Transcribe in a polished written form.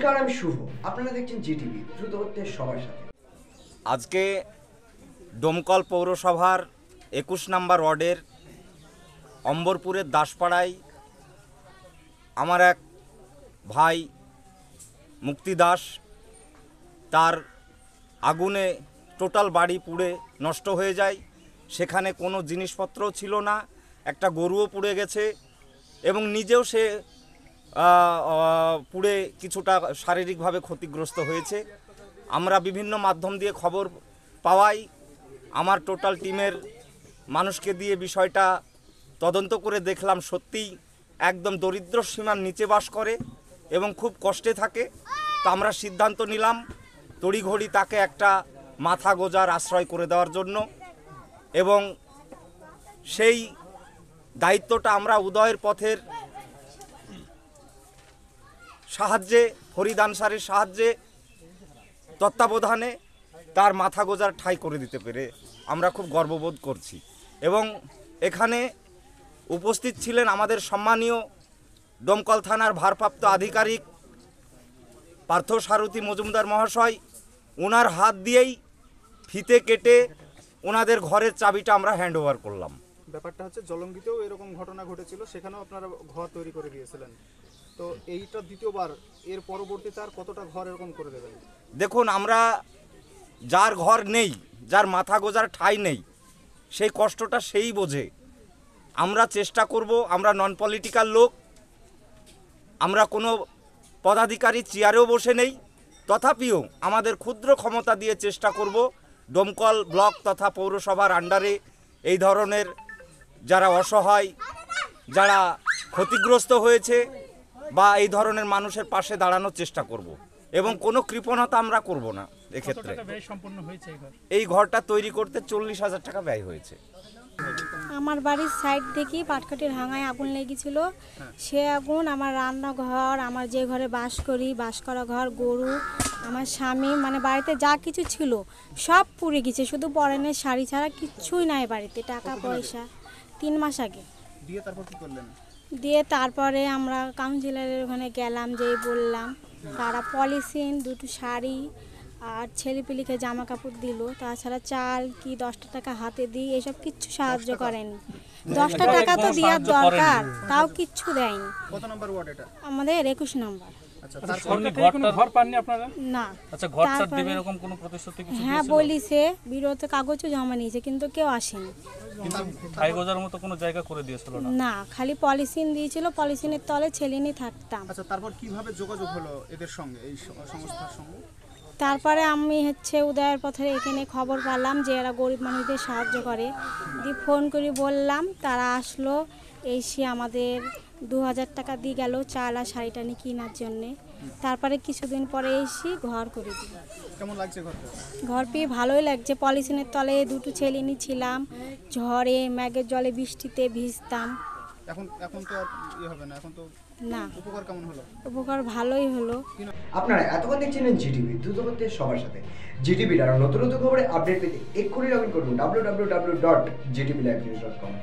নমস্কার, আমি শুভ। আপনারা দেখছেন জিটিভি, দ্রুত হচ্ছে সবার সাথে। আজকে ডোমকল পৌরসভার 21 নম্বর ওয়ার্ডের অম্বরপুরের দাসপাড়ায় আমার এক ভাই মুক্তি দাস, তার আগুনে টোটাল বাড়ি পুড়ে নষ্ট হয়ে যায়। সেখানে কোনো জিনিসপত্রও ছিল না, একটা গরুও পুড়ে গেছে এবং নিজেও সে পুড়ে কিছুটা শারীরিকভাবে ক্ষতিগ্রস্ত হয়েছে। আমরা বিভিন্ন মাধ্যম দিয়ে খবর পাওয়াই আমার টোটাল টিমের মানুষকে দিয়ে বিষয়টা তদন্ত করে দেখলাম, সত্যিই একদম দরিদ্র সীমার নিচে বাস করে এবং খুব কষ্টে থাকে। তো আমরা সিদ্ধান্ত নিলাম তড়িঘড়ি তাকে একটা মাথা গোজার আশ্রয় করে দেওয়ার জন্য, এবং সেই দায়িত্বটা আমরা উদয়ের পথের সাহায্যে, ফরিদ আনসারের সাহায্যে, তত্ত্বাবধানে তার মাথা গোজার ঠাঁই করে দিতে পেরে আমরা খুব গর্ববোধ করছি। এবং এখানে উপস্থিত ছিলেন আমাদের সম্মানীয় ডোমকল থানার ভারপ্রাপ্ত আধিকারিক পার্থসারথী মজুমদার মহাশয়। ওনার হাত দিয়েই ফিতে কেটে ওনাদের ঘরের চাবিটা আমরা হ্যান্ড ওভার করলাম। ব্যাপারটা হচ্ছে জলঙ্গিতেও এরকম ঘটনা ঘটেছিল, সেখানেও আপনারা ঘর তৈরি করে দিয়েছিলেন। তো এইটা দ্বিতীয়বার, এর পরবর্তীতে আর কতটা ঘর এরকম করে দেবেন? দেখুন, আমরা যার ঘর নেই, যার মাথা গোজার ঠাঁই নেই, সেই কষ্টটা সেই বোঝে। আমরা চেষ্টা করব, আমরা নন পলিটিক্যাল লোক, আমরা কোনো পদাধিকারী চেয়ারেও বসে নেই, তথাপিও আমাদের ক্ষুদ্র ক্ষমতা দিয়ে চেষ্টা করব ডোমকল ব্লক তথা পৌরসভার আন্ডারে এই ধরনের যারা অসহায়, যারা ক্ষতিগ্রস্ত হয়েছে বা এই ধরনের মানুষের পাশে দাঁড়ানোর চেষ্টা করব এবং কোনো কৃপণতা আমরা করব না। এক্ষেত্রে এই ঘরটা তৈরি করতে 40,000 টাকা ব্যয় হয়েছে। আমার বাড়ির সাইড থেকেই পাটকাঠির ভাঙায় আগুন লেগেছিল। সে আগুন আমার রান্নাঘর, আমার যে ঘরে বাস করি, বাস করা ঘর, গরু, আমার স্বামী, মানে বাড়িতে যা কিছু ছিল সব পুড়ে গেছে। শুধু পরনের শাড়ি ছাড়া কিচ্ছুই নাই বাড়িতে। টাকা পয়সা 3 মাস আগে দিয়ে তারপর কি করলেন? দিয়ে তারপরে আমরা কাউন্সিলরের ওখানে গেলাম, যেই বললাম, তারা পলিথিন, 2টো শাড়ি আর ছেলেপিলিকে জামা কাপড় দিল। তাছাড়া চাল কি 10টা টাকা হাতে দিই, এসব কিচ্ছু সাহায্য করেনি। 10টা টাকা তো দেওয়ার দরকার, তাও কিচ্ছু দেয়নি। কত নম্বর ওয়ার্ড এটা? আমাদের 21 নম্বর। আচ্ছা, ঘর পাননি আপনারা? না। আচ্ছা, ঘর ছাড় দেবে এরকম কোনো প্রতিশ্রুতি কিছু হ্যাঁ বলিছে, বিরোধে কাগজও জমা নিয়েছে, কিন্তু কেউ আসেনি। কিন্তু ঠাই গোজার মতো কোনো জায়গা করে দিয়েছিল না? না, খালি পলিথিন দিয়েছিল, পলিথিনের তলে ছেলে নিয়ে থাকতাম। আচ্ছা, তারপর কিভাবে যোগাযোগ হলো এদের সঙ্গে, এই সংস্থার সঙ্গে? তারপরে আমি উদয়ের পথের এখানে খবর পেলাম যে এরা গরিব মানুষদের সাহায্য করে। দিয়ে ফোন করে বললাম, তারা আসলো, এসে আমাদের 2000 টাকা দিয়ে গেল চাল আর শাড়িটা নিয়ে কেনার জন্যে। তারপরে কিছুদিন পরে এসে ঘর করে দিল। কেমন লাগছে ঘরটা? ঘর পেয়ে ভালোই লাগছে। পলিথিনের তলে 2টো ছেলে নিয়েছিলাম, ঝড়ে, ম্যাগের জলে, বৃষ্টিতে ভিজতাম। এখন তো আর হবে না, এখন তো না। উপকার কেমন হলো? উপকার ভালোই হলো। আপনারা এতক্ষণ দেখছিলেন জিটিভি, দ্রুত হচ্ছে সবার সাথে। জিটিভির আরো নতুন নতুন খবরে আপডেট পেতে এক্ষুনি লগ ইন করুন www.gtblivenews.com।